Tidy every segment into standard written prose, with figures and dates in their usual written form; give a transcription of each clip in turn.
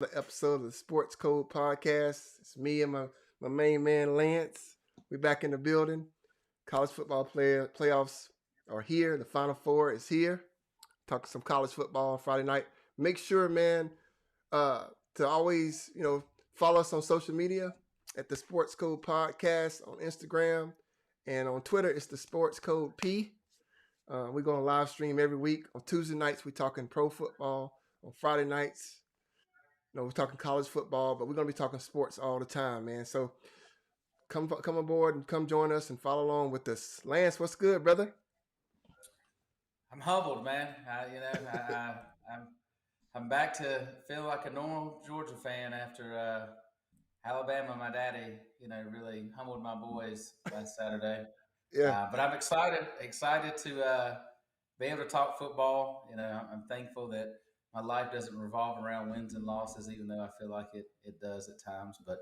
The episode of the Sports Code Podcast. It's me and my main man Lance. We back in the building. College football playoffs are here. The Final Four is here. Talking some college football on Friday night. Make sure, man, uh, to always follow us on social media at the Sports Code Podcast on Instagram and on Twitter. It's the Sports Code P. We're going to live stream every week. On Tuesday nights, we're talking pro football. On Friday nights, we're talking college football, but we're going to be talking sports all the time, man. So come aboard and come join us and follow along with us. Lance, what's good, brother? I'm humbled, man. I'm I'm back to feel like a normal Georgia fan after Alabama. My daddy, really humbled my boys last Saturday. Yeah. But I'm excited to be able to talk football. I'm thankful that my life doesn't revolve around wins and losses, even though I feel like it does at times. But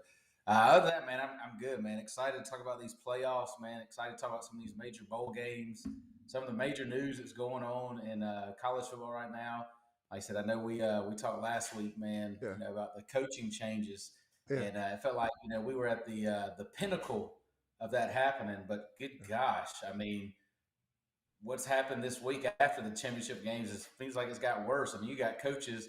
other than that, man, I'm good, man. Excited to talk about these playoffs, man. Excited to talk about some of these major bowl games, some of the major news that's going on in college football right now. Like I said, I know we talked last week, man, Yeah. about the coaching changes, Yeah. and it felt like we were at the pinnacle of that happening. But good gosh, I mean, what's happened this week after the championship games is seems like it's got worse. I mean, you got coaches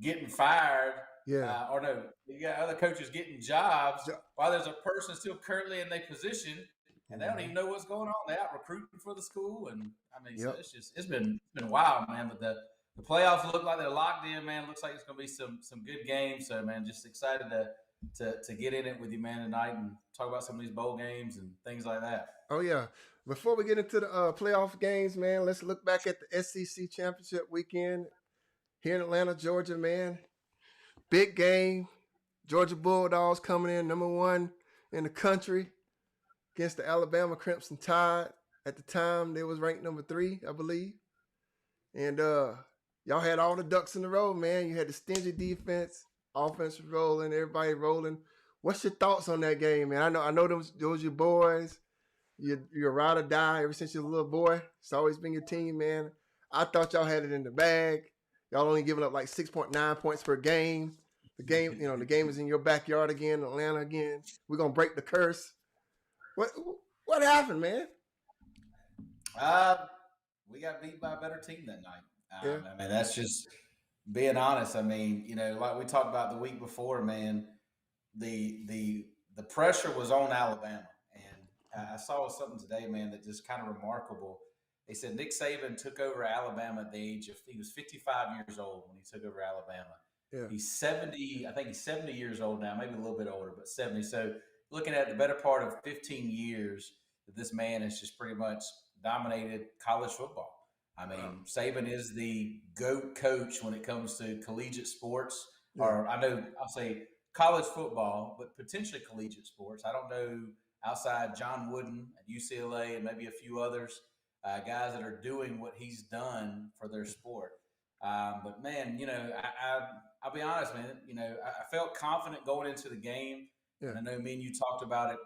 getting fired, Yeah. or no, you got other coaches getting jobs while there's a person still currently in their position, and they don't even know what's going on. They're out recruiting for the school, and I mean, so it's been wild, man. But the playoffs look like they're locked in, man. Looks like it's going to be some good games. So, man, just excited to get in it with you, man, tonight and talk about some of these bowl games and things like that. Oh, yeah. Before we get into the playoff games, man, let's look back at the SEC championship weekend here in Atlanta, Georgia, man. Big game. Georgia Bulldogs coming in #1 in the country against the Alabama Crimson Tide. At the time, they was ranked #3, I believe. And y'all had all the ducks in a row, man. You had the stingy defense, offense rolling, everybody rolling. What's your thoughts on that game, man? I know those your boys. You're a ride or die ever since you're a little boy. It's always been your team, man. I thought y'all had it in the bag. Y'all only giving up like 6.9 points per game. The game is in your backyard again, Atlanta again. We're gonna break the curse. What happened, man? We got beat by a better team that night. Yeah. I mean, that's just being honest. I mean, like we talked about the week before, man. The pressure was on Alabama, and I saw something today, man, that just kind of remarkable. They said Nick Saban took over Alabama at the age of he was 55 years old when he took over Alabama. Yeah. He's 70. I think he's 70 years old now, maybe a little bit older, but 70. So looking at the better part of 15 years, that this man has just pretty much dominated college football. I mean, Saban is the GOAT coach when it comes to collegiate sports, or I know I'll say college football, but potentially collegiate sports. I don't know outside John Wooden at UCLA and maybe a few others, guys that are doing what he's done for their sport. But man, I'll be honest, man. I felt confident going into the game. Yeah. And I know me and you talked about it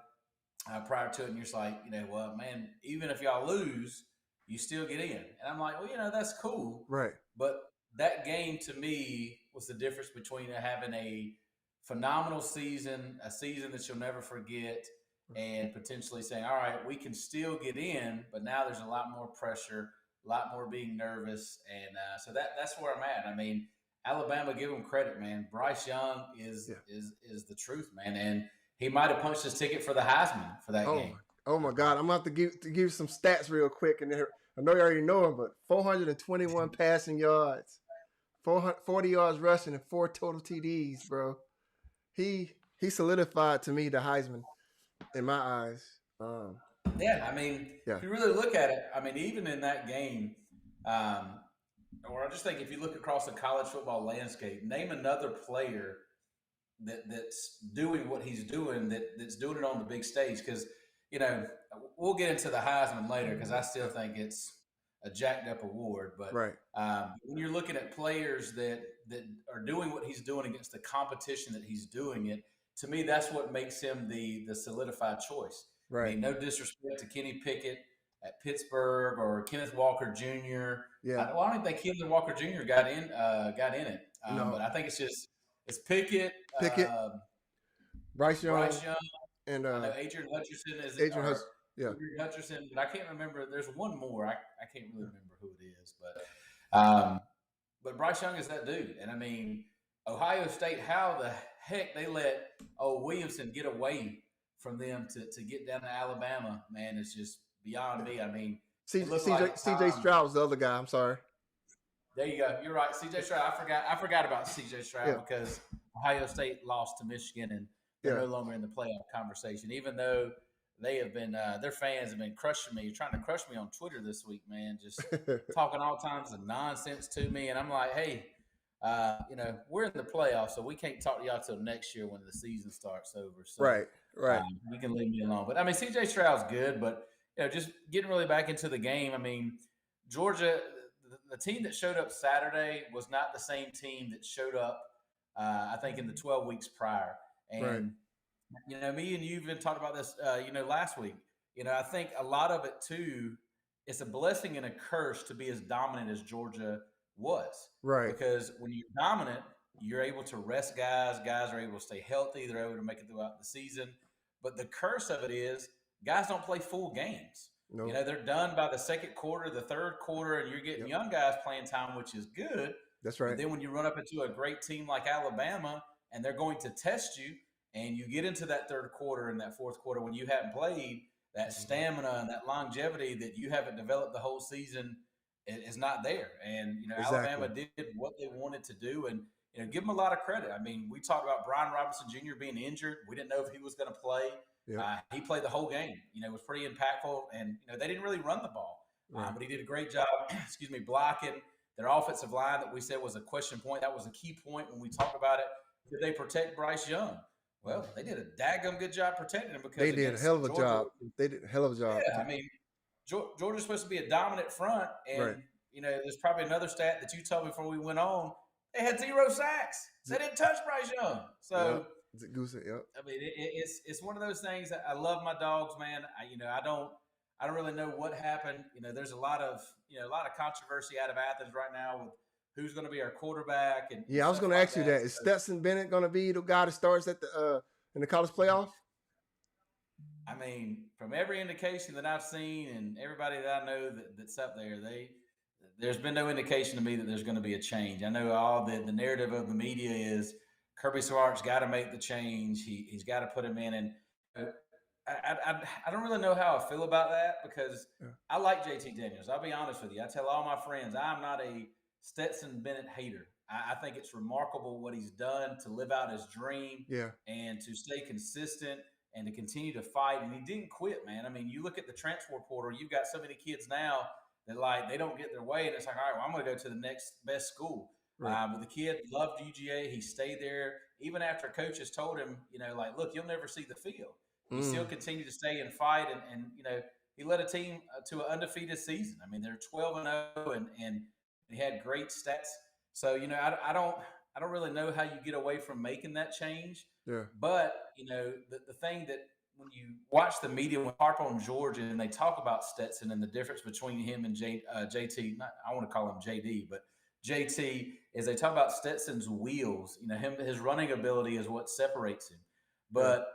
prior to it, and you're just like, well, man, even if y'all lose, you still get in. And I'm like, well, that's cool. Right. But that game to me was the difference between having a phenomenal season, a season that you'll never forget, and potentially saying, all right, we can still get in, but now there's a lot more pressure, a lot more being nervous. And so that's where I'm at. I mean, Alabama, give them credit, man. Bryce Young is the truth, man. And he might have punched his ticket for the Heisman for that game. Oh my God! I'm about to give you some stats real quick, and I know you already know them, but 421 passing yards, 40 yards rushing, and 4 total TDs, bro. He solidified to me the Heisman in my eyes. Yeah, I mean, if you really look at it, I mean, even in that game, or I just think if you look across the college football landscape, name another player that's doing what he's doing that's doing it on the big stage. Because we'll get into the Heisman later because I still think it's a jacked up award. But when you're looking at players that are doing what he's doing against the competition that he's doing it, to me, that's what makes him the solidified choice. Right. I mean, no disrespect to Kenny Pickett at Pittsburgh or Kenneth Walker Jr. Yeah. I don't think Kenneth Walker Jr. got in it. But I think it's It's Pickett, Pickett, Bryce Young, Bryce Young. and I know Adrian Hutcherson is Adrian or Hudson. Yeah. Adrian Hutcherson, but I can't remember. There's one more. I can't really remember who it is, but Bryce Young is that dude. And I mean, Ohio State, how the heck they let Williamson get away from them to get down to Alabama, man, it's just beyond me. I mean, it looked like CJ Stroud was the other guy. I'm sorry. There you go. You're right. CJ Stroud. I forgot about CJ Stroud because Ohio State lost to Michigan and they're no longer in the playoff conversation, even though they have been their fans have been crushing me, trying to crush me on Twitter this week, man, just talking all kinds of nonsense to me. And I'm like, hey, we're in the playoffs, so we can't talk to y'all till next year when the season starts over. So, right. You can leave me alone. But I mean, CJ Stroud's good, but just getting really back into the game. I mean, Georgia, the team that showed up Saturday was not the same team that showed up, I think, in the 12 weeks prior. And me and you even talked about this, last week. I think a lot of it too, it's a blessing and a curse to be as dominant as Georgia was. Right. Because when you're dominant, you're able to rest guys. Guys are able to stay healthy. They're able to make it throughout the season. But the curse of it is guys don't play full games. No. They're done by the second quarter, the third quarter, and you're getting young guys playing time, which is good. That's right. But then when you run up into a great team like Alabama and they're going to test you, and you get into that third quarter and that fourth quarter when you haven't played, that stamina and that longevity that you haven't developed the whole season is not there. And, Alabama did what they wanted to do. And, give them a lot of credit. I mean, we talked about Brian Robinson Jr. being injured. We didn't know if he was going to play. Yeah. He played the whole game. It was pretty impactful. And, they didn't really run the ball. Right. But he did a great job, blocking. Their offensive line that we said was a question point. That was a key point when we talked about it. Did they protect Bryce Young? Well, they did a daggum good job protecting him because they did a hell of a job. They did a hell of a job. Yeah, I mean, Georgia's supposed to be a dominant front, and there's probably another stat that you told me before we went on. They had 0 sacks. They didn't touch Bryce Young. So, I mean, it's one of those things that I love my dogs, man. I don't really know what happened. There's a lot of controversy out of Athens right now with who's going to be our quarterback. And I was going to ask you that. Is Stetson Bennett going to be the guy that starts at in the college playoff? I mean, from every indication that I've seen and everybody that I know that's up there, there's been no indication to me that there's going to be a change. I know all the narrative of the media is Kirby Smart's got to make the change. He's got to put him in. And I don't really know how I feel about that because I like JT Daniels. I'll be honest with you. I tell all my friends I'm not a Stetson Bennett hater. I think it's remarkable what he's done to live out his dream and to stay consistent and to continue to fight. And he didn't quit, man. I mean, you look at the transfer portal, you've got so many kids now that they don't get their way. And it's like, all right, well, I'm going to go to the next best school. Right. But the kid loved UGA. He stayed there even after coaches told him, look, you'll never see the field. He still continued to stay and fight. And he led a team to an undefeated season. I mean, they're 12-0 and he had great stats. So, I don't really know how you get away from making that change. Yeah. But, the thing that when you watch the media, when harp on Georgia and they talk about Stetson and the difference between him and JT, I want to call him JD, but JT, is they talk about Stetson's wheels. His running ability is what separates him. But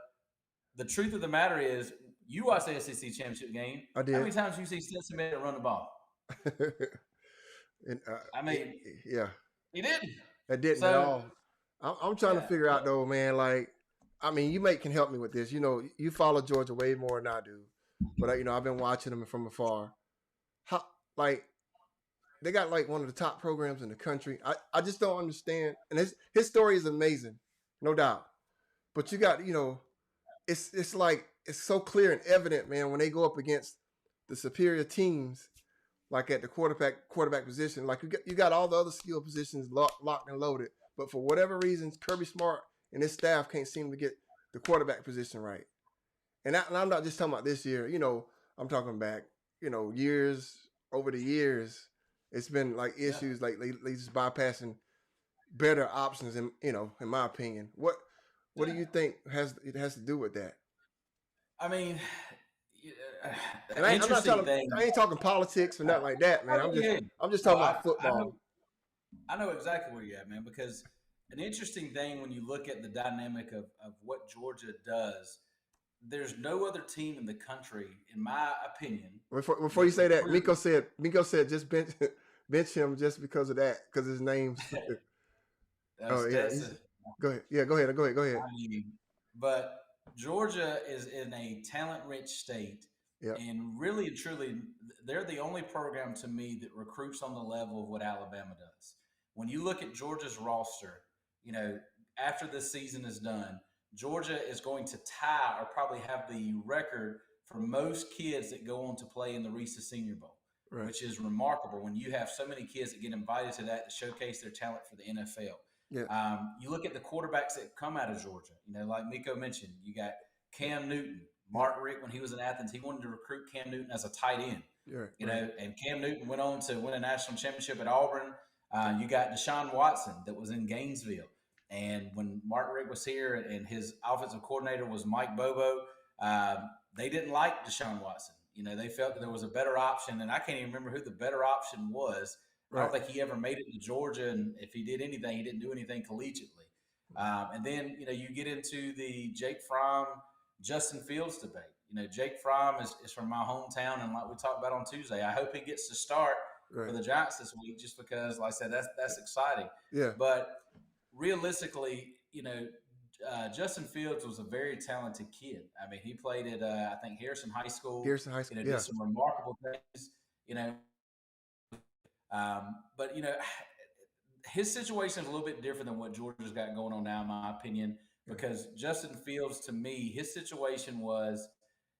the truth of the matter is, you watched the SEC championship game. I did. How many times do you see Stetson Bennett run the ball? And, he didn't. It didn't at all. I'm trying to figure out though, man. Like, I mean, you can help me with this. You follow Georgia way more than I do, but I've been watching them from afar. How they got one of the top programs in the country. I just don't understand. And his story is amazing, no doubt. But you got it's like it's so clear and evident, man, when they go up against the superior teams. Like at the quarterback position, like you got all the other skill positions locked and loaded, but for whatever reasons, Kirby Smart and his staff can't seem to get the quarterback position right. And I'm not just talking about this year. I'm talking back. Years over the years, it's been like issues like they just bypassing better options. In my opinion, what do you think it has to do with that? I mean. I ain't talking politics or nothing like that, man. I'm just talking about football. I know exactly where you're at, man, because an interesting thing when you look at the dynamic of what Georgia does. There's no other team in the country, in my opinion, Before you that say that, recruits. Miko said just bench bench him just because of that, because his name's. Oh yeah, Stetson. go ahead. Yeah, go ahead. I mean, but Georgia is in a talent-rich state, Yeah, and really and truly, they're the only program to me that recruits on the level of what Alabama does. When you look at Georgia's roster, you know, after this season is done, Georgia is going to tie or probably have the record for most kids that go on to play in the Reese's Senior Bowl, right. which is remarkable when you have so many kids that get invited to that to showcase their talent for the NFL. Yeah, You look at the quarterbacks that come out of Georgia. You know, like Miko mentioned, you got yeah, Cam Newton. yeah. Mark Rick, when he was in Athens, he wanted to recruit Cam Newton as a tight end. You're You right. know, and Cam Newton went on to win a national championship at Auburn. You got Deshaun Watson that was in Gainesville. And when Mark Rick was here and his offensive coordinator was Mike Bobo, they didn't like Deshaun Watson. You know, they felt that there was a better option, and I can't even remember who the better option was. I don't Right. think he ever made it to Georgia, and if he did anything, he didn't do anything collegiately. And then you get into the Jake Fromm, Justin Fields debate. You know, Jake Fromm is from my hometown, and like we talked about on Tuesday, I hope he gets to start for Right. the Giants this week, just because, like I said, that's exciting. Yeah. But realistically, Justin Fields was a very talented kid. I mean, he played at I think Harrison High School. Pearson High School. Did Yeah. some remarkable things. You know, but his situation is a little bit different than what Georgia's got going on now, in my opinion, Yeah. because Justin Fields, to me, his situation was,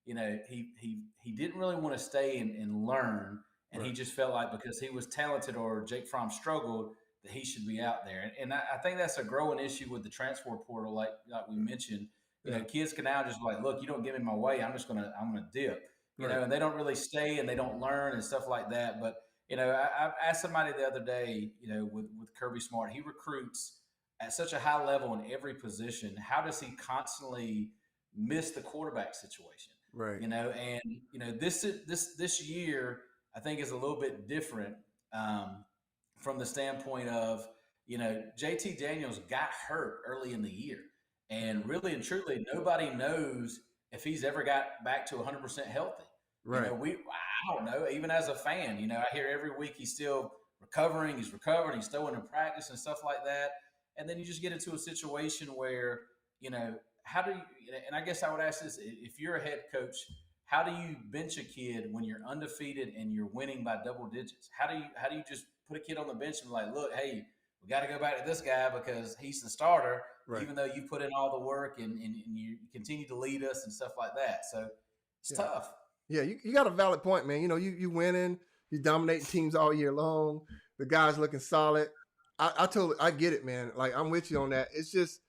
he didn't really want to stay and learn, and he Right. just felt like because he was talented or Jake Fromm struggled that he should be out there, and I think that's a growing issue with the transfer portal, like we mentioned. Yeah. Kids can now just be like, look, you don't give me my way, I'm gonna dip, Right. and they don't really stay and they don't learn and stuff like that, but I asked somebody the other day, with Kirby Smart, he recruits at such a high level in every position. How does he constantly miss the quarterback situation? Right. And this year I think is a little bit different, from the standpoint of JT Daniels got hurt early in the year, and Mhm. really and truly nobody knows if he's ever got back to 100% healthy. Right. I don't know. Even as a fan, I hear every week he's still recovering. He's recovering. He's still in practice and stuff like that. And then you just get into a situation where, how do you? And I guess I would ask this: if you're a head coach, how do you bench a kid when you're undefeated and you're winning by double digits? How do you just put a kid on the bench and be like, look, hey, we got to go back to this guy because he's the starter, Right. even though you put in all the work and you continue to lead us and stuff like that. So it's Yeah. tough. Yeah. You got a valid point, man. You winning. You dominating teams all year long. The guys looking solid. I get it, man. Like I'm with you on that. It's just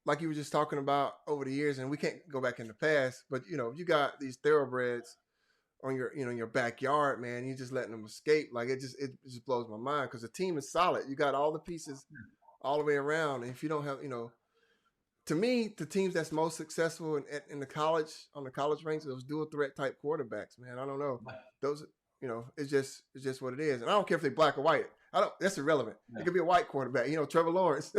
like you were just talking about over the years, and we can't go back in the past, but you got these thoroughbreds on your backyard, man. You just letting them escape. Like it just blows my mind because the team is solid. You got all the pieces all the way around, and if you don't have, to me, the teams that's most successful in the college ranks, those dual threat type quarterbacks, man. I don't know. Those, it's just what it is. And I don't care if they're black or white. I don't. That's irrelevant. Yeah. It could be a white quarterback. Trevor Lawrence.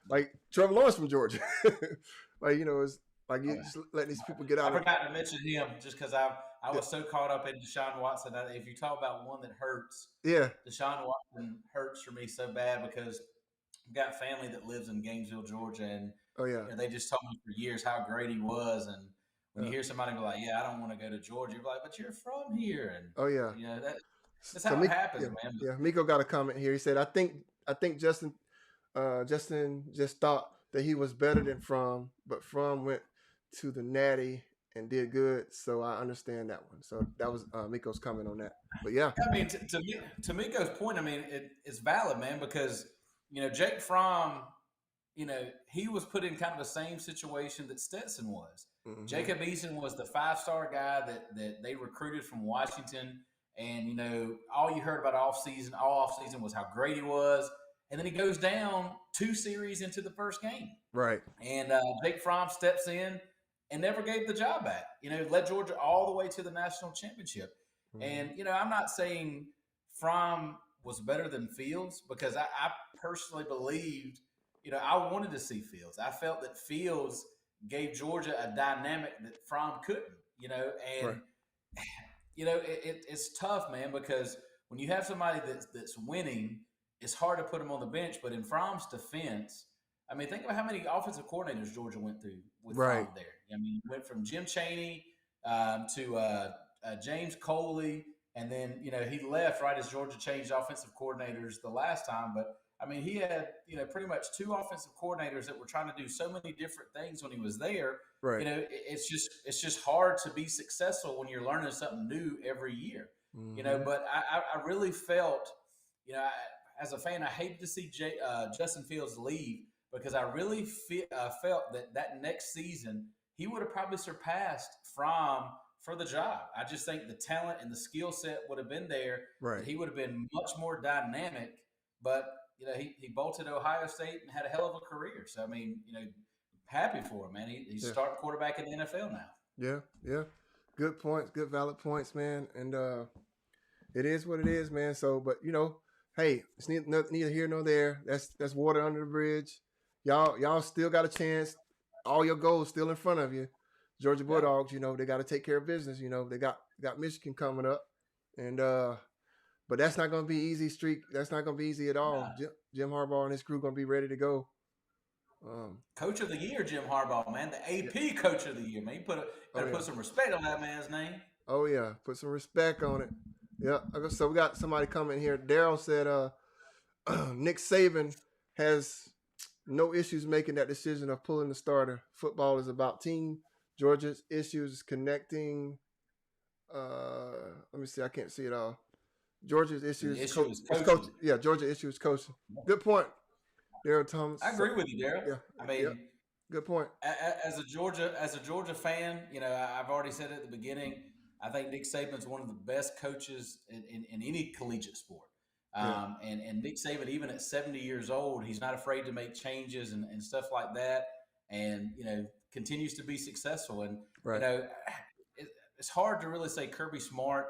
like Trevor Lawrence from Georgia. It's like you just letting these people get I out of. forgot to mention him just because I was so caught up in Deshaun Watson. If you talk about one that hurts, Yeah. Deshaun Watson hurts for me so bad because I've got family that lives in Gainesville, Georgia, and Oh yeah. they just told me for years how great he was. And when you Uh, hear somebody be like, "Yeah, I don't want to go to Georgia," you're like, "But you're from here," and oh yeah. that's So how it happens, yeah, man. yeah. Miko got a comment here. He said, "I think Justin just thought that he was better than Fromm, but Fromm went to the Natty and did good. So I understand that one." So that was Miko's comment on that. But yeah, I mean, to Miko's point, I mean, it's valid, man, because Jake Fromm, he was put in kind of the same situation that Stetson was. mm-hmm. Jacob Eason was the 5-star guy that they recruited from Washington, and all you heard about all off season was how great he was, and then he goes down 2 series into the first game, Right. and Jake Fromm steps in and never gave the job back. Led Georgia all the way to the national championship. Mm-hmm. And I'm not saying Fromm was better than Fields because I personally believed, I wanted to see Fields. I felt that Fields gave Georgia a dynamic that Fromm couldn't, Right. and it's tough, man, because when you have somebody that's winning, it's hard to put them on the bench. But in Fromm's defense, I mean, think about how many offensive coordinators Georgia went through with Right. Fromm there. I mean, went from Jim Chaney to James Coley, and then he left right as Georgia changed offensive coordinators the last time. But I mean, he had pretty much two offensive coordinators that were trying to do so many different things when he was there. Right. It's just hard to be successful when you're learning something new every year. Mm-hmm. But I really felt, as a fan, I hated to see Justin Fields leave because I really felt that next season he would have probably surpassed Fromm for the job. I just think the talent and the skill set would have been there. Right. That he would have been much more dynamic. But he bolted Ohio State and had a hell of a career. So I mean, happy for him, man. He's starting quarterback in the NFL now. Yeah. Yeah. Good points. Good valid points, man. And it is what it is, man. So, but hey, it's neither here nor there. That's water under the bridge. Y'all still got a chance. All your goals still in front of you. Georgia Bulldogs, they got to take care of business. They got Michigan coming up, and but that's not going to be easy streak. That's not going to be easy at all. Nah. Jim Harbaugh and his crew going to be ready to go. Coach of the year, Jim Harbaugh, man. The AP Coach of the Year, man. You put some respect on that man's name. Oh yeah, put some respect on it. Yeah. So we got somebody coming here. Daryl said, Nick Saban has no issues making that decision of pulling the starter. Football is about team. Georgia's issues is connecting. Let me see. I can't see it all. Georgia's issues is coaching. Yeah, Georgia issues coaching. Good point, Daryl Thomas. I agree with you, Daryl. Yeah, I mean, good point. As a Georgia fan, I've already said it at the beginning. I think Nick Saban's one of the best coaches in any collegiate sport. And Nick Saban, even at 70 years old, he's not afraid to make changes and stuff like that, and continues to be successful. And it's hard to really say Kirby Smart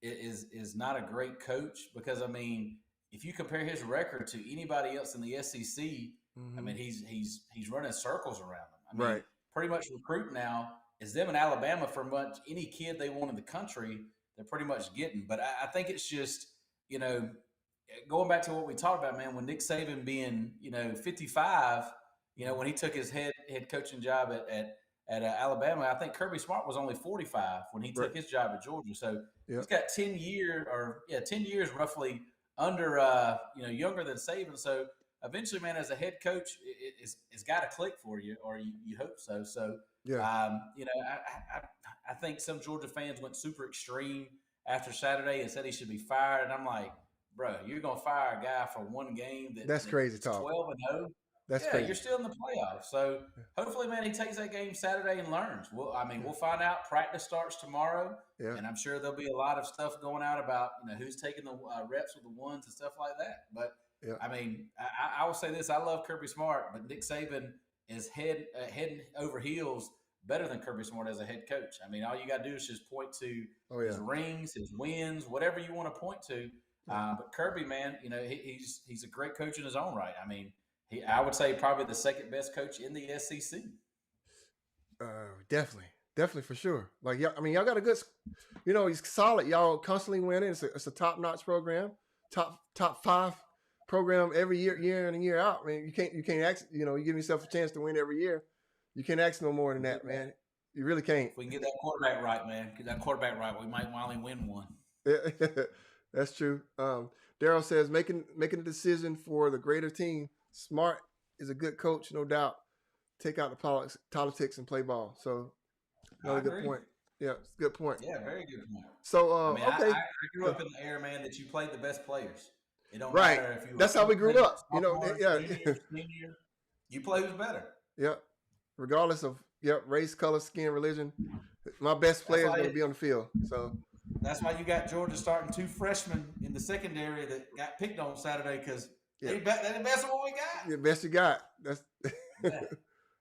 is not a great coach because I mean, if you compare his record to anybody else in the SEC, I mean he's running circles around them. I mean, pretty much recruiting now is them in Alabama for much any kid they want in the country. They're pretty much getting, but I think it's just going back to what we talked about, man. When Nick Saban being 55, when he took his head coaching job at Alabama, I think Kirby Smart was only 45 when he took his job at Georgia. So he's got 10 years roughly under younger than Saban. So eventually, man, as a head coach, it's got to click for you, or you hope so. So I think some Georgia fans went super extreme after Saturday and said he should be fired, and I'm like, bro, you're gonna fire a guy for one game that's crazy talk. 12-0. That's crazy. You're still in the playoffs. So hopefully, man, he takes that game Saturday and learns. We'll find out. Practice starts tomorrow, and I'm sure there'll be a lot of stuff going out about who's taking the reps with the ones and stuff like that. But I mean, I will say this: I love Kirby Smart, but Nick Saban is head over heels better than Kirby Smart as a head coach. I mean, all you got to do is just point to his rings, his wins, whatever you want to point to. But Kirby, man, he's a great coach in his own right. I mean, I would say probably the second best coach in the SEC. Definitely for sure. Like, I mean, y'all got a good, he's solid. Y'all constantly winning. It's a top notch program, top 5 program every year in and year out. Man, you can't ask. You give yourself a chance to win every year. You can't ask no more than that, man. You really can't. If we can get that quarterback right, man, we might finally win one. That's true. Daryl says making a decision for the greater team. Smart is a good coach, no doubt. Take out the politics and play ball. So another good point. Yeah, it's a good point. Yeah, very good point. So okay. I grew up in the era, man, that you played the best players. It don't matter if you. That's how we grew up. Senior, you play who's better. Yeah, regardless of race, color, skin, religion. My best player is going to be on the field. So that's why you got Georgia starting 2 freshmen in the secondary that got picked on Saturday because they the best of what we got. The best you got.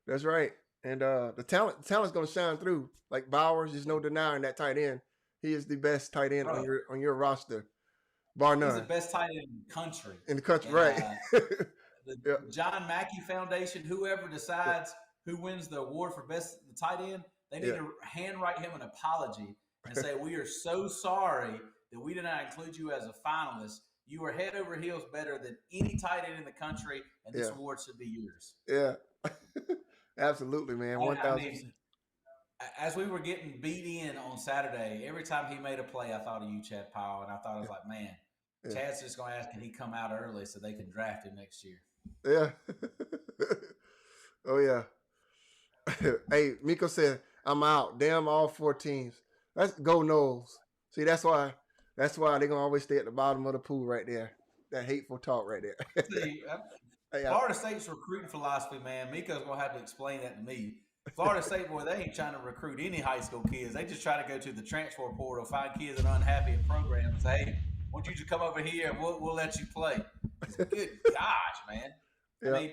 That's right. And the talent's going to shine through. Like Bowers, there's no denying that tight end. He is the best tight end on your roster. bar He's the none best tight end in the country. in the country, And right? the Yeah, John Mackey Foundation, whoever yeah, decides who wins the award for best tight end, they need yeah. to handwrite him an apology and say, "We are so sorry that we did not include you as a finalist. You are head over heels better than any tight end in the country, and this Yeah, award should be yours." yeah. Absolutely, man. I 1000%. mean, as we were getting beat in on Saturday, every time he made a play, I thought of you, Chad Powell, and I thought I was Yeah, like, man, yeah, Chad's just going to ask, can he come out early so they can draft him next year? yeah. Oh yeah. Hey, Miko said, "I'm out. Damn all 4 teams. Let's go Knowles." See, that's why they're gonna always stay at the bottom of the pool right there. That hateful talk right there. See, Hey, Florida State's recruiting philosophy, man. Miko's gonna have to explain that to me. Florida State, boy, they ain't trying to recruit any high school kids. They just try to go to the transfer portal, find kids that are unhappy at programs, and say, "Hey, why don't you just come over here and we'll let you play?" Good gosh, man. I yeah. mean,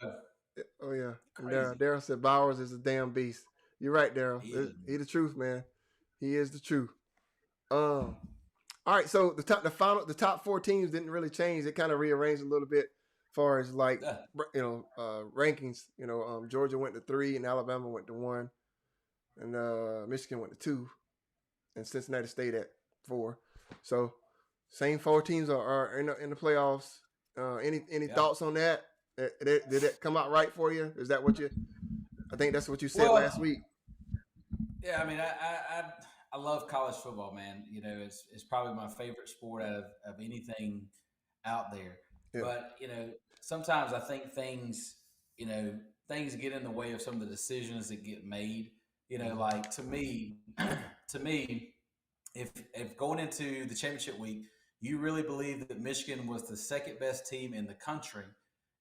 uh, Oh yeah. And crazy. Daryl said Bowers is a damn beast. You're right, Daryl. He is. He the truth, man. He is the truth. All right. So the top 4 teams didn't really change. It kind of rearranged a little bit, as far as like Yeah. rankings. Georgia went to 3, and Alabama went to 1, and Michigan went to 2, and Cincinnati stayed at 4. So same 4 teams are in the playoffs. Any Yeah. thoughts on that? Did that come out right for you? Is that what you? I think that's what you said last Well, week. yeah. I mean, I love college football, man. It's probably my favorite sport out of anything out there. Yeah. But sometimes I think you know, things get in the way of some of the decisions that get made. Mm-hmm. Like to me, if going into the championship week, you really believe that Michigan was the second best team in the country,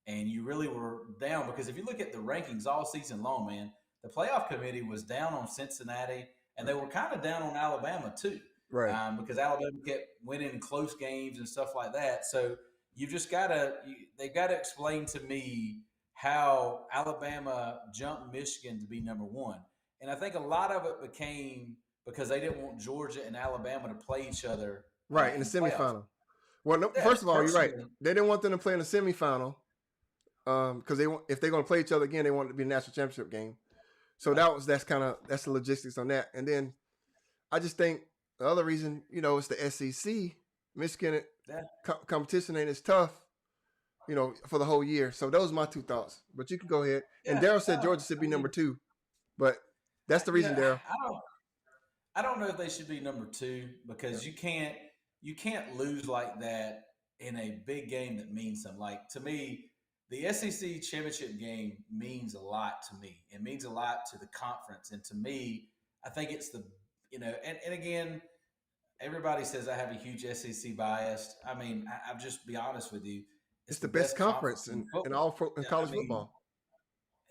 and you really were down because if you look at the rankings all season long, man, the playoff committee was down on Cincinnati, and they were kind of down on Alabama too, Right. because Alabama kept winning close games and stuff like that. So you've just they've got to explain to me how Alabama jumped Michigan to be number one. And I think a lot of it became because they didn't want Georgia and Alabama to play each other Right in in the the playoffs. semifinal. Well, no, Yeah, first of all, you're right. personally, They didn't want them to play in the semifinal because if they're going to play each other again, they want it to be a national championship game. So right. that's the logistics on that. And then I just think the other reason, it's the SEC. Michigan Yeah. competition ain't as tough, for the whole year. So those are my 2 thoughts. But you can go ahead. And Yeah, Daryl said no, Georgia should I be number mean, 2, but that's the reason, Daryl. I don't know if they should be number two because you can't lose like that in a big game that means something. Like to me, the SEC championship game means a lot to me. It means a lot to the conference, and to me, I think it's and again, everybody says I have a huge SEC bias. I mean, I'll just be honest with you. It's It's the the best best conference conference in in football. in Yeah, I college mean, football.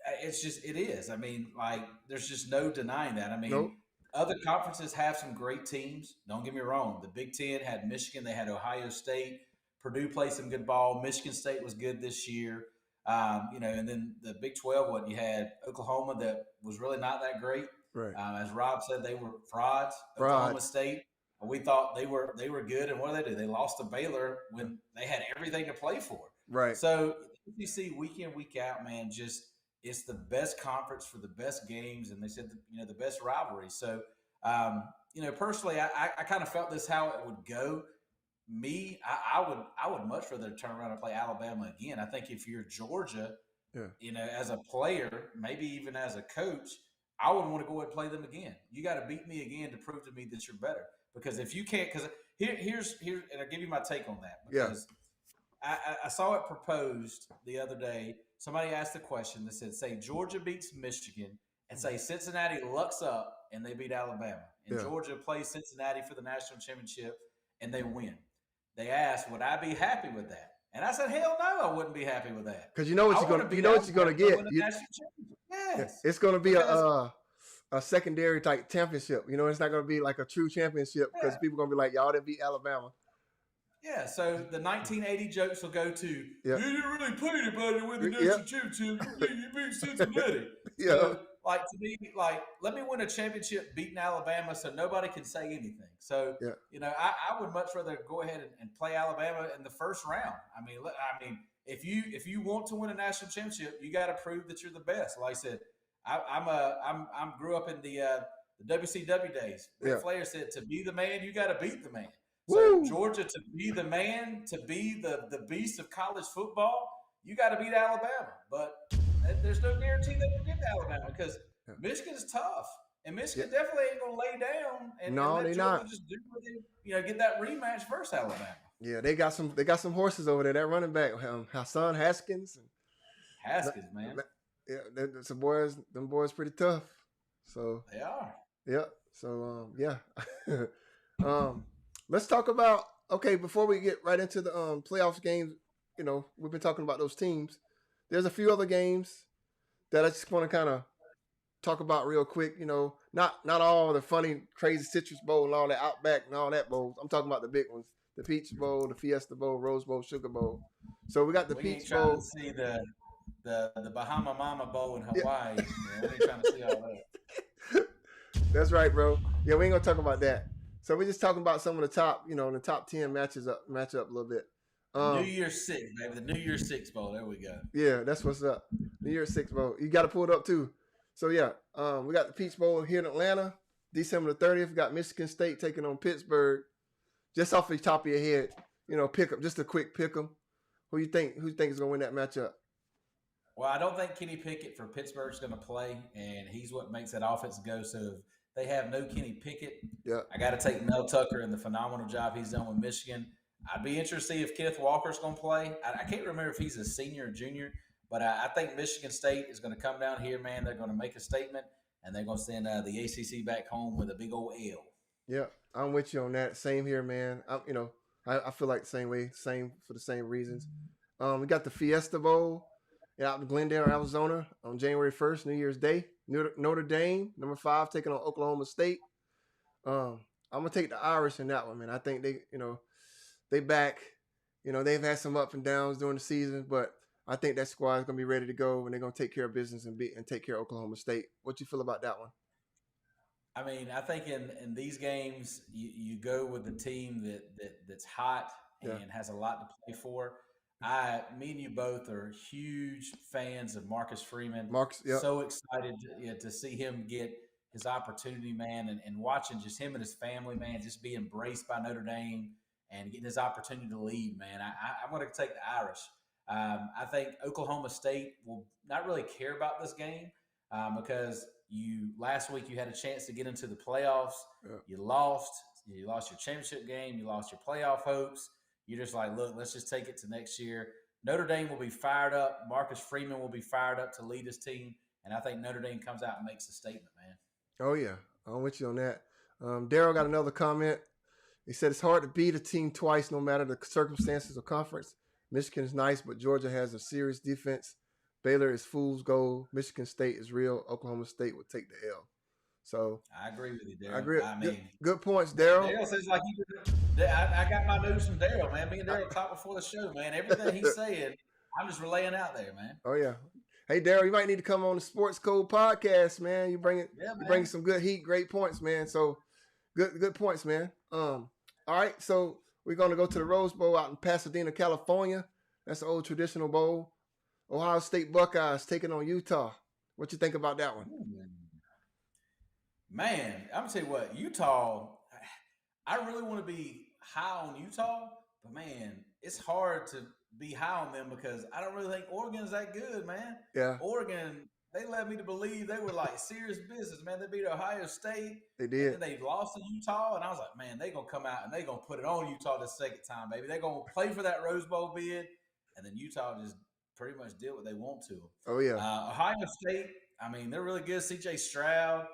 it is. I mean, like, there's just no denying that. I mean, Nope. other conferences have some great teams. Don't get me wrong. The Big Ten had Michigan, they had Ohio State, Purdue played some good ball. Michigan State was good this year. And then the Big 12, what you had Oklahoma that was really not that great. Right. As Rob said, they were frauds. Oklahoma Frauds. State, we thought they were good, and what did they do? They lost to Baylor when they had everything to play for. Right. So you see week in week out, man, just it's the best conference for the best games, and they said the best rivalry. So personally, I kind of felt this how it would go. Me, I would much rather turn around and play Alabama again. I think if you're Georgia, Yeah. as a player, maybe even as a coach, I would want to go ahead and play them again. You got to beat me again to prove to me that you're better. Because if you can't, because here's and I'll give you my take on that. Yeah. Because I saw it proposed the other day. Somebody asked a question that said, say Georgia beats Michigan, and say Cincinnati lucks up and they beat Alabama, and Yeah. Georgia plays Cincinnati for the national championship and they win. They asked, would I be happy with that? And I said, hell no, I wouldn't be happy with that. Because you know what you're gonna get. Yes. It's gonna be a secondary type championship. It's not gonna be like a true championship because people are gonna be like, y'all didn't beat Alabama. Yeah, so the 1980 jokes will go to, Yeah. you didn't really play anybody to win the Yeah. national championship. You beat Cincinnati. Yeah. So, like to me, like let me win a championship beating Alabama, so nobody can say anything. So Yeah. I would much rather go ahead and play Alabama in the first round. If you want to win a national championship, you got to prove that you're the best. Like I said, I'm grew up in the WCW days. Ric Yeah. Flair said, "To be the man, you got to beat the man." So Woo! Georgia, to be the man, to be the beast of college football, you got to beat Alabama. But there's no guarantee they will get to Alabama because Yeah. Michigan's tough, and Yeah. Michigan definitely ain't gonna lay down and No, let they Georgia not. just do what they, get that rematch versus Alabama. Yeah, they got some horses over there. That running back, Hassan Haskins. Haskins, man, Yeah, some boys. Them boys pretty tough. So they are. yeah. So yeah. um, let's talk about before we get right into the playoffs games. We've been talking about those teams. There's a few other games that I just want to kind of talk about real quick. Not all the funny, crazy Citrus Bowl and all that Outback and all that bowls. I'm talking about the big ones: the Peach Bowl, the Fiesta Bowl, Rose Bowl, Sugar Bowl. So we got the We ain't Peach trying to Bowl. see the Bahama Mama Bowl in Yeah. Hawaii. We ain't trying to see all that. That's right, bro. Yeah, we ain't gonna talk about that. So we're just talking about some of the top, the top 10 match up a little bit. The New Year's Six, baby. The New Year's Six Bowl. There we go. Yeah, that's what's up. New Year's Six Bowl. You got to pull it up too. So yeah, we got the Peach Bowl here in Atlanta, December the 30th. We got Michigan State taking on Pittsburgh. Just off the top of your head, pick them. Just a quick pick them. Who you think is gonna win that matchup? Well, I don't think Kenny Pickett for Pittsburgh's going to play, and he's what makes that offense go. So if they have no Kenny Pickett, Yeah, I got to take Mel Tucker and the phenomenal job he's done with Michigan. I'd be interested to see if Kenneth Walker's going to play. I can't remember if he's a senior or junior, but I think Michigan State is going to come down here, man. They're going to make a statement, and they're going to send the ACC back home with a big old L. yeah, I'm with you on that. Same here, man. I feel like the same way, same for the same reasons. We got the Fiesta Bowl out in Glendale, Arizona on January 1st, New Year's Day. Notre Dame, number 5, taking on Oklahoma State. I'm gonna take the Irish in that one, man. I think they back. They've had some ups and downs during the season, but I think that squad is gonna be ready to go and they're gonna take care of business and take care of Oklahoma State. What you feel about that one? I mean, I think in these games, you go with the team that's hot Yeah, and has a lot to play for. Me and you both are huge fans of Marcus Freeman. Marks. Yep. So excited to see him get his opportunity, man, and watching just him and his family, man, just be embraced by Notre Dame and getting his opportunity to lead, man. I'm going to take the Irish. I think Oklahoma State will not really care about this game because last week you had a chance to get into the playoffs. Yeah. You lost. You lost your championship game. You lost your playoff hopes. You're just like, look, let's just take it to next year. Notre Dame will be fired up. Marcus Freeman will be fired up to lead his team. And I think Notre Dame comes out and makes a statement, man. Oh, yeah. I'm with you on that. Daryl got another comment. He said it's hard to beat a team twice no matter the circumstances or conference. Michigan is nice, but Georgia has a serious defense. Baylor is fool's gold. Michigan State is real. Oklahoma State would take the L. So I agree with you, Daryl. I agree. I mean, good points, Daryl. Daryl says like I got my news from Daryl, man. Me and Daryl talked before the show, man. Everything he's saying, I'm just relaying out there, man. Oh yeah. Hey Daryl, you might need to come on the Sports Code Podcast, man. You bring some good heat, great points, man. So good points, man. All right, so we're gonna go to the Rose Bowl out in Pasadena, California. That's the old traditional bowl. Ohio State Buckeyes taking on Utah. What you think about that one? Man, I'm gonna tell you what, Utah. I really want to be high on Utah, but man, it's hard to be high on them because I don't really think Oregon's that good, man. Yeah. Oregon, they led me to believe they were like serious business, man. They beat Ohio State. They did. And then they lost to Utah, and I was like, man, they're going to come out and they're going to put it on Utah the second time, baby. They're going to play for that Rose Bowl bid, and then Utah just pretty much did what they want to. Oh, yeah. Ohio State, I mean, they're really good. C.J. Stroud.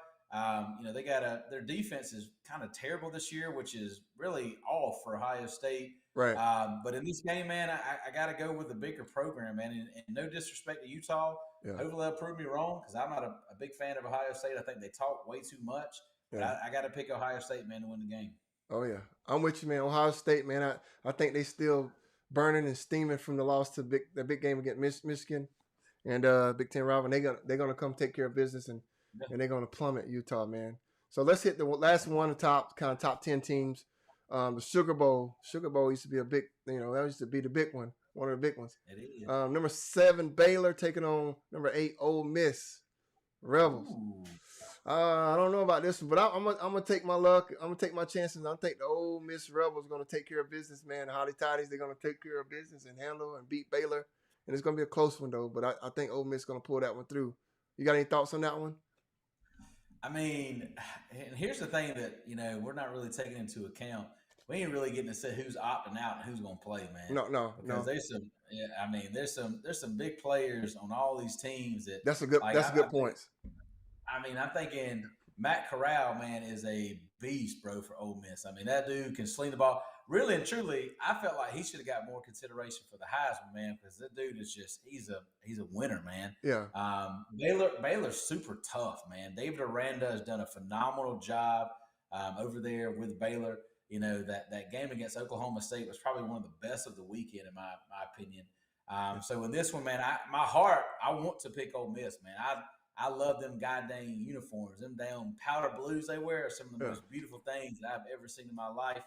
They got their defense is kind of terrible this year, which is really off for Ohio State. Right. But in this game, man, I got to go with the bigger program, man. And no disrespect to Utah. Yeah. Hopefully they'll prove me wrong because I'm not a big fan of Ohio State. I think they talk way too much. But Yeah. I got to pick Ohio State, man, to win the game. Oh, yeah. I'm with you, man. Ohio State, man, I think they still burning and steaming from the loss to the big game against Michigan and Big Ten rival. They're gonna come take care of business and and they're going to plummet Utah, man. So let's hit the last one, the top 10 teams. The Sugar Bowl. Sugar Bowl used to be a big, that used to be the big one of the big ones. It is. Number 7 Baylor taking on number 8 Ole Miss Rebels. Ooh. I don't know about this one, but I'm gonna take my luck. I'm gonna take my chances. I think the Ole Miss Rebels are gonna take care of business, man. The Hotty Toddies, they're gonna take care of business and handle and beat Baylor, and it's gonna be a close one though. But I think Ole Miss is gonna pull that one through. You got any thoughts on that one? I mean, and here's the thing that we're not really taking into account. We ain't really getting to say who's opting out and who's going to play, man. No. Because there's some, I mean, there's some big players on all these teams that. That's a good point. I mean, I'm thinking Matt Corral, man, is a beast, bro, for Ole Miss. I mean, that dude can sling the ball. Really and truly, I felt like he should have got more consideration for the Heisman, man, because that dude is he's a winner, man. Yeah. Baylor's super tough, man. David Aranda has done a phenomenal job over there with Baylor. That game against Oklahoma State was probably one of the best of the weekend, in my opinion. So in this one, man, my heart, I want to pick Ole Miss, man. I love them goddamn uniforms. Them damn powder blues they wear are some of the most beautiful things that I've ever seen in my life.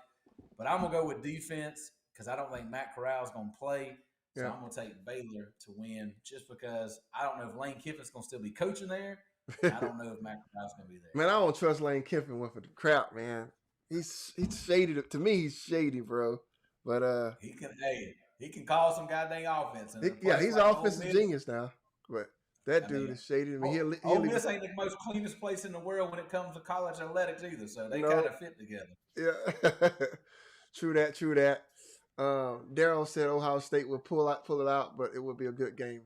But I'm going to go with defense because I don't think Matt Corral's going to play. So I'm going to take Baylor to win just because I don't know if Lane Kiffin's going to still be coaching there. I don't know if Matt Corral's going to be there. Man, I don't trust Lane Kiffin with the crap, man. He's shady. To me, he's shady, bro. But he can call some goddamn offense. He's an offensive genius now. But that dude is shady to me. Ole Miss ain't the most cleanest place in the world when it comes to college athletics either. So they kind of fit together. Yeah, true that. Daryl said Ohio State will pull it out, but it will be a good game.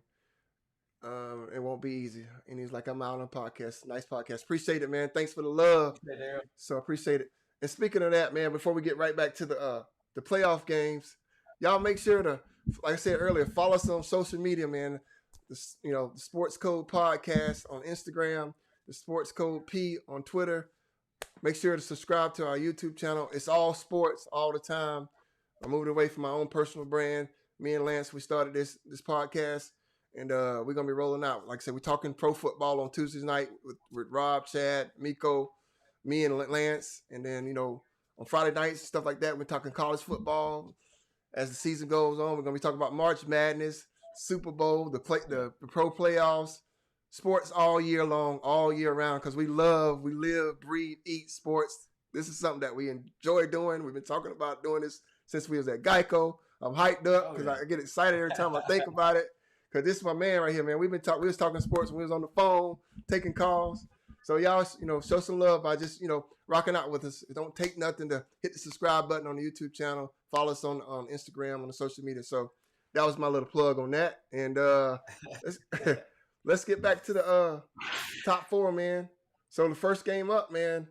It won't be easy. And he's like, I'm out on podcast. Nice podcast. Appreciate it, man. Thanks for the love. So appreciate it. And speaking of that, man, before we get right back to the playoff games, y'all make sure to, like I said earlier, follow us on social media, man. The Sports Code Podcast on Instagram, the Sports Code P on Twitter. Make sure to subscribe to our YouTube channel. It's all sports all the time. I moved away from my own personal brand. Me and Lance, we started this podcast, and we're going to be rolling out. Like I said, we're talking pro football on Tuesdays night with Rob, Chad, Miko, me and Lance. And then, on Friday nights, stuff like that, we're talking college football. As the season goes on, we're going to be talking about March Madness, Super Bowl, the pro playoffs, sports all year long, all year round, because we live, breathe, eat sports. This is something that we enjoy doing. We've been talking about doing this since we was at Geico. I'm hyped up because I get excited every time I think about it. Because this is my man right here, man. We was talking sports when we was on the phone, taking calls. So y'all, show some love by just, rocking out with us. It don't take nothing to hit the subscribe button on the YouTube channel. Follow us on Instagram, on the social media. So that was my little plug on that. And let's get back to the top 4, man. So the first game up, man,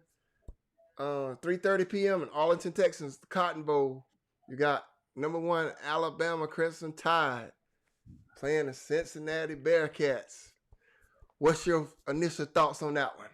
3:30 p.m. in Arlington, Texas, the Cotton Bowl. You got number 1 Alabama Crimson Tide playing the Cincinnati Bearcats. What's your initial thoughts on that one?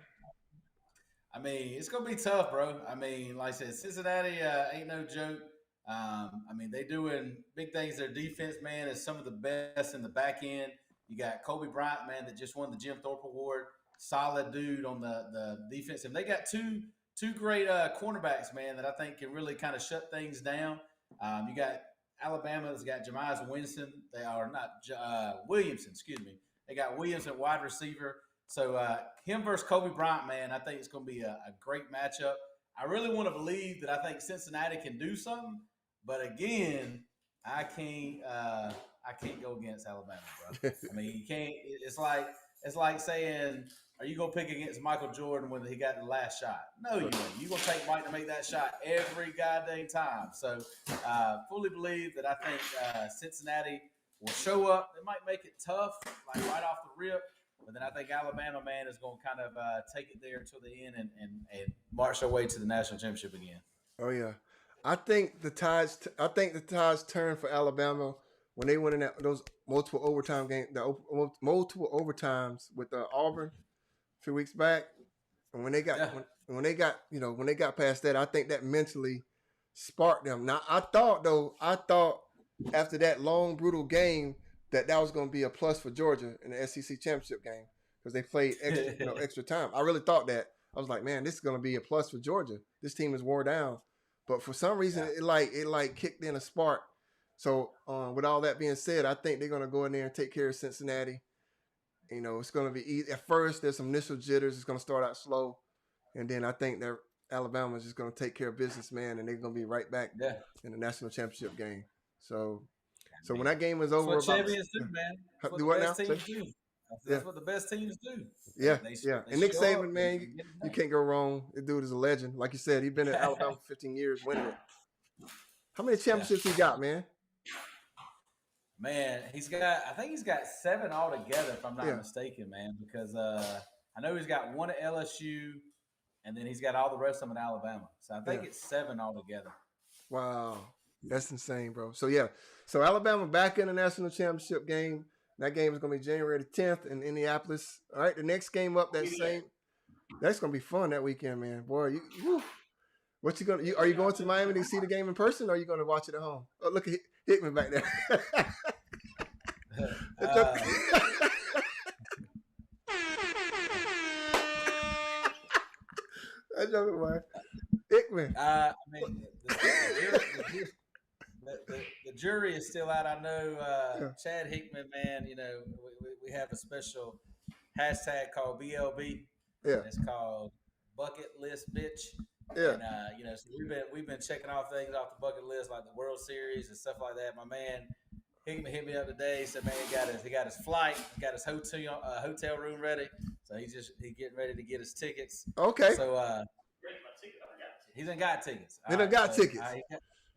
I mean, it's going to be tough, bro. I mean, like I said, Cincinnati ain't no joke. I mean, they doing big things. Their defense, man, is some of the best in the back end. You got Kobe Bryant, man, that just won the Jim Thorpe Award. Solid dude on the defense. And they got two great cornerbacks, man, that I think can really kind of shut things down. You got Alabama's got Jameis Winston. They are not Williamson, excuse me. They got Williamson wide receiver. So him versus Kobe Bryant, man, I think it's going to be a great matchup. I really want to believe that I think Cincinnati can do something, but again, I can't go against Alabama, bro. I mean, you can't. It's like saying, are you gonna pick against Michael Jordan when he got the last shot? No, you ain't. You gonna take Mike to make that shot every goddamn time. So, fully believe that I think Cincinnati will show up. They might make it tough, like right off the rip. But then I think Alabama, man, is going to kind of take it there until the end and march their way to the national championship again. Oh yeah, I think the Tides turned for Alabama when they went in those multiple overtime games, multiple overtimes with Auburn a few weeks back. And when they got past that, I think that mentally sparked them. Now I thought after that long brutal game that was going to be a plus for Georgia in the SEC championship game. because they played extra time. I really thought that. I was like, man, this is going to be a plus for Georgia. This team is wore down, but for some reason, it kicked in a spark. So with all that being said, I think they're going to go in there and take care of Cincinnati. It's going to be easy. At first, there's some initial jitters. It's going to start out slow, and then I think that Alabama is just going to take care of business, man, and they're going to be right back in the national championship game. So when that game is over, that's what champions do, man. That's what the best teams do. That's what the best teams do. Yeah. And Nick Saban, man, you can't go wrong. The dude is a legend. Like you said, he's been at Alabama for 15 years, winning it. How many championships he got, man? Man, I think he's got 7 altogether, if I'm not mistaken, man, because I know he's got 1 at LSU, and then he's got all the rest of them in Alabama. So I think it's 7 altogether. Wow. That's insane, bro. So Alabama back in the national championship game. That game is going to be January the 10th in Indianapolis. All right, the next game up that's going to be fun that weekend, man. Boy, what you going to are you going to Miami to see the game in person, or are you going to watch it at home? Oh, look at Hickman back there. That's joking, man. Hickman. I mean, the jury is still out. I know Chad Hickman, man, we have a special hashtag called BLB. Yeah. It's called Bucket List Bitch. Yeah. And so we've been checking off things off the bucket list, like the World Series and stuff like that. My man Hickman hit me up today. Said, man, he got his flight, got his hotel room ready. So he's getting ready to get his tickets. Okay. So he done got tickets. He done got tickets.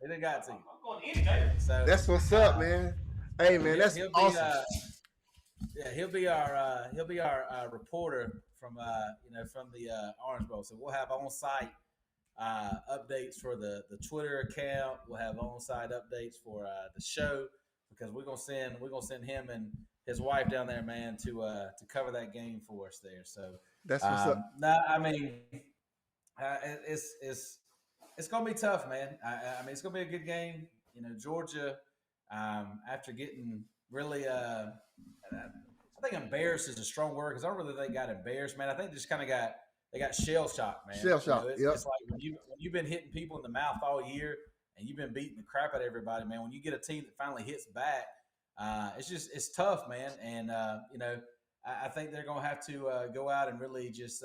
He done got tickets. I'm going to any day. So that's what's up, man. Hey, man, that's awesome. He'll be our reporter from the Orange Bowl. So we'll have on-site updates for the Twitter account. We'll have on-site updates for the show, because we're gonna send him and his wife down there, man, to cover that game for us there. So that's what's up. No, I mean, it's gonna be tough, man. I mean, it's gonna be a good game. Georgia, after getting really, I think embarrassed is a strong word, because I don't really think they got embarrassed, man. I think they just kind of got shell shocked, man. Shell shocked. It's like when you've been hitting people in the mouth all year, and you've been beating the crap out of everybody, man. When you get a team that finally hits back, it's tough, man. And I think they're gonna have to go out and really just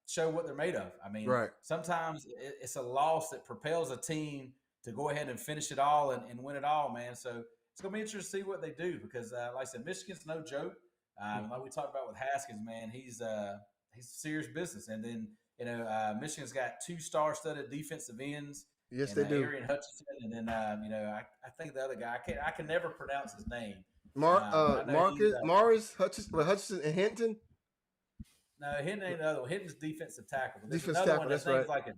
show what they're made of. I mean, sometimes it's a loss that propels a team to go ahead and finish it all and win it all, man. So it's going to be interesting to see what they do, because, like I said, Michigan's no joke. Like we talked about with Haskins, man, he's serious business. And then, Michigan's got 2 star-studded defensive ends. Yes, they do. Arian Hutchinson, and then, I think the other guy, I can never pronounce his name. Morris, Hutchinson, and Hinton. No, Hinton ain't the other one. Hinton's defensive tackle. Defensive tackle, that's right. Like a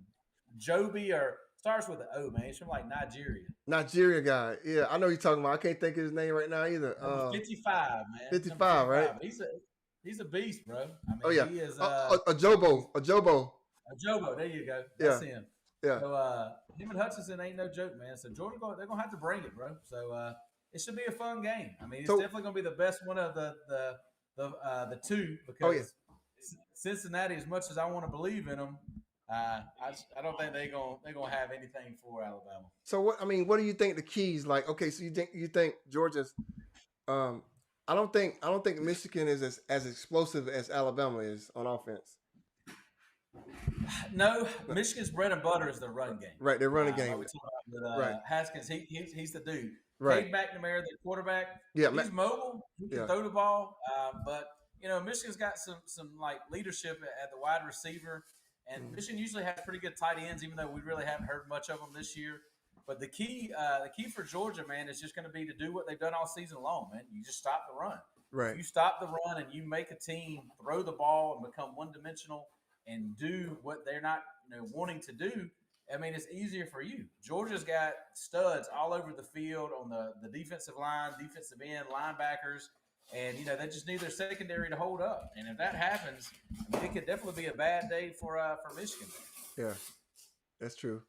Joby, or starts with an O, man. He's from like Nigeria. Nigeria guy. Yeah, I know you're talking about. I can't think of his name right now either. 55, man. 55, right? He's a beast, bro. I mean, he is a Jobo. A Jobo, there you go. That's him. Yeah. So him and Hutchinson ain't no joke, man. So Georgia, they're gonna have to bring it, bro. So it should be a fun game. I mean, it's definitely gonna be the best one of the two, because Cincinnati, as much as I want to believe in them, I don't think they're gonna have anything for Alabama. So what do you think the keys? Like, okay, so you think Georgia's? I don't think Michigan is as explosive as Alabama is on offense. No, Michigan's bread and butter is the run game. Right, their running game. We talked about with, Haskins, he's the dude. Right. Cade McNamara, the quarterback. Yeah, he's mobile. He can throw the ball, but Michigan's got some like leadership at the wide receiver, and Michigan usually has pretty good tight ends, even though we really haven't heard much of them this year. But the key for Georgia, man, is just going to be to do what they've done all season long, man. You just stop the run. Right. If you stop the run and you make a team throw the ball and become one-dimensional and do what they're not wanting to do, I mean, it's easier for you. Georgia's got studs all over the field on the defensive line, defensive end, linebackers, and, they just need their secondary to hold up. And if that happens, I mean, it could definitely be a bad day for Michigan. Yeah, that's true.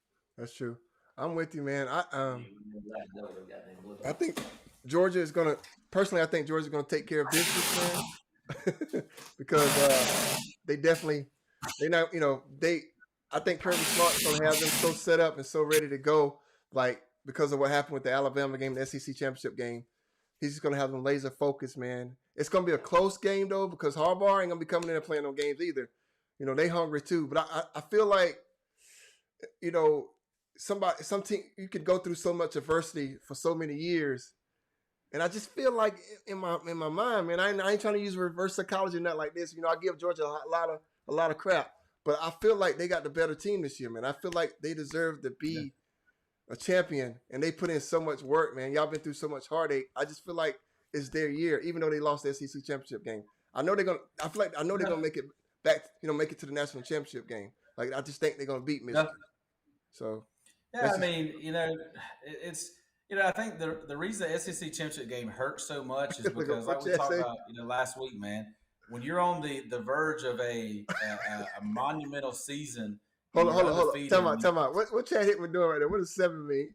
I'm with you, man. I think Georgia is going to – personally, I think Georgia's going to take care of business, man. because they definitely they not they. I think Kirby Smart's gonna have them so set up and so ready to go, like because of what happened with the Alabama game, the SEC championship game. He's just gonna have them laser focused, man. It's gonna be a close game though because Harbaugh ain't gonna be coming in and playing no games either. They hungry too, but I feel like you know some team you could go through so much adversity for so many years, and I just feel like in my mind, man, I ain't trying to use reverse psychology or nothing like this. I give Georgia a lot of crap, but I feel like they got the better team this year, man. I feel like they deserve to Yeah. be a champion, and they put in so much work, man. Y'all been through so much heartache. I just feel like it's their year, even though they lost the SEC championship game. I know they're gonna. I feel like I know they're No, gonna make it back. Make it to the national championship game. Like I just think they're gonna beat no. Michigan. So Yeah, that's I just mean, it's I think the reason the SEC championship game hurts so much is look at because, like what we you talked say. about, last week, man, when you're on the verge of a monumental season and Hold on, you're hold on, hold on. undefeated, Time out, time out. What Chad Hickman doing right there? What does 7 mean?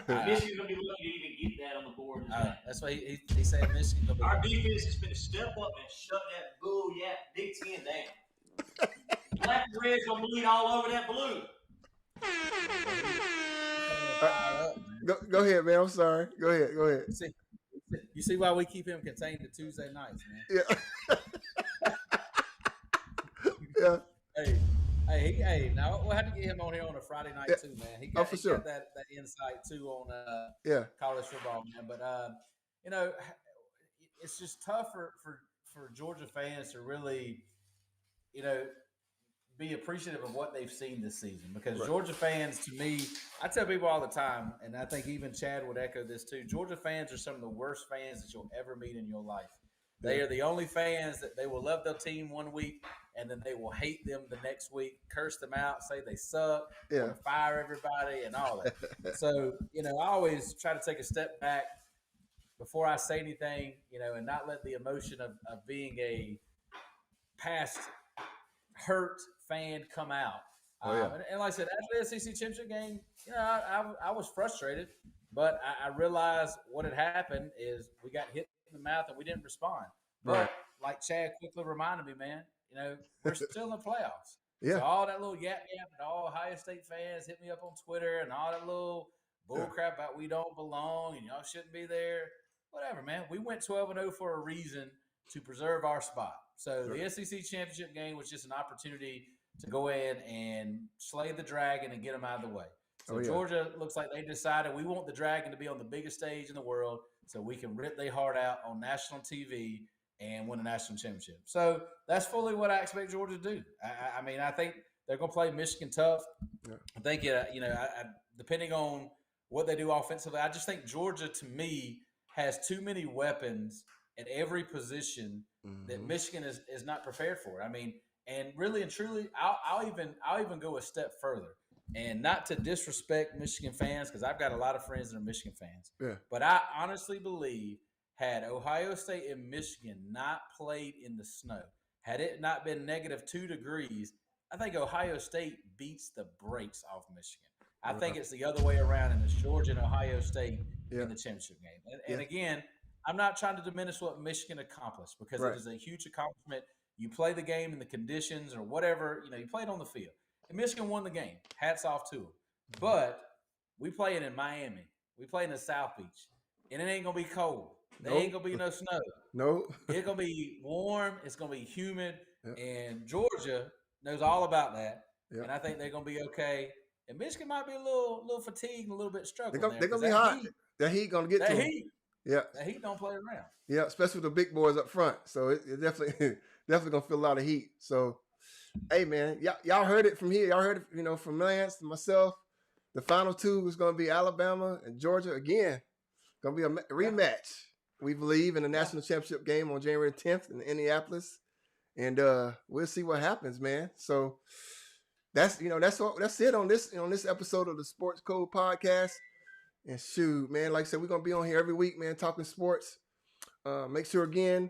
I, Michigan's gonna be lucky to even get that on the board. that's why he said Michigan gonna be Our defense is going to step up and shut that bull Big Ten down. Black and red's gonna bleed all over that blue. fired up, man. Go ahead, man. I'm sorry. Go ahead. You see why we keep him contained to Tuesday nights, man. Yeah. Yeah. Hey, now we'll have to get him on here on a Friday night Yeah. too, man. He Oh, got, for he sure. got that insight too on Yeah. college football, man. But you know, it's just tough for Georgia fans to really, you know, be appreciative of what they've seen this season because Right. Georgia fans, to me, I tell people all the time, and I think even Chad would echo this too. Georgia fans are some of the worst fans that you'll ever meet in your life. They Yeah. are the only fans that they will love their team one week and then they will hate them the next week, curse them out, say they suck, Yeah. want to fire everybody, and all that. So, I always try to take a step back before I say anything, and not let the emotion of being a past hurt fan come out. Oh, yeah. And like I said, after the SEC championship game, I was frustrated, but I realized what had happened is we got hit in the mouth and we didn't respond. But Right. like Chad quickly reminded me, man, we're still in the playoffs. Yeah. So all that little yap and all Ohio State fans hit me up on Twitter and all that little bull crap about we don't belong and y'all shouldn't be there. Whatever, man. We went 12-0 for a reason to preserve our spot. So the SEC championship game was just an opportunity to go in and slay the dragon and get them out of the way. So Georgia looks like they decided we want the dragon to be on the biggest stage in the world so we can rip their heart out on national TV and win a national championship. So that's fully what I expect Georgia to do. I mean, I think they're going to play Michigan tough. Yeah. I think, depending on what they do offensively, I just think Georgia, to me, has too many weapons at every position that Michigan is not prepared for. I mean, and really and truly, I'll even go a step further, and not to disrespect Michigan fans because I've got a lot of friends that are Michigan fans. Yeah. But I honestly believe had Ohio State and Michigan not played in the snow, had it not been -2 degrees, I think Ohio State beats the brakes off Michigan. I think it's the other way around, and it's Georgia and Ohio State in the championship game. And again, I'm not trying to diminish what Michigan accomplished because it is a huge accomplishment. You play the game in the conditions or whatever, you play it on the field. And Michigan won the game. Hats off to them. But we play it in Miami. We play in the South Beach. And it ain't going to be cold. There ain't going to be no snow. No. It's going to be warm. It's going to be humid. And Georgia knows all about that. And I think they're going to be okay. And Michigan might be a little fatigued and a little bit struggling. They're going to be hot. That heat going to get to them. Yeah. That heat don't play around. Yeah, especially with the big boys up front. So it definitely going to feel a lot of heat. So, hey, man, y'all heard it from here. Y'all heard it, from Lance and myself. The final two is going to be Alabama and Georgia again. Going to be a rematch, we believe, in the national championship game on January 10th in Indianapolis. And we'll see what happens, man. So that's it on this episode of the Sports Code Podcast. And shoot, man, like I said, we're going to be on here every week, man, talking sports. Make sure, again,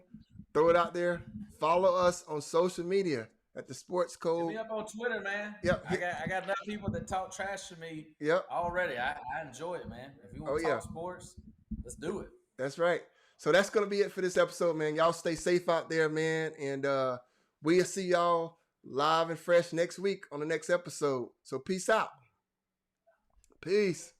throw it out there. Follow us on social media at the Sports Code. Hit me up on Twitter, man. Yep. I got enough people that talk trash to me already. I enjoy it, man. If you want to talk sports, let's do it. That's right. So that's going to be it for this episode, man. Y'all stay safe out there, man. And we'll see y'all live and fresh next week on the next episode. So peace out. Peace.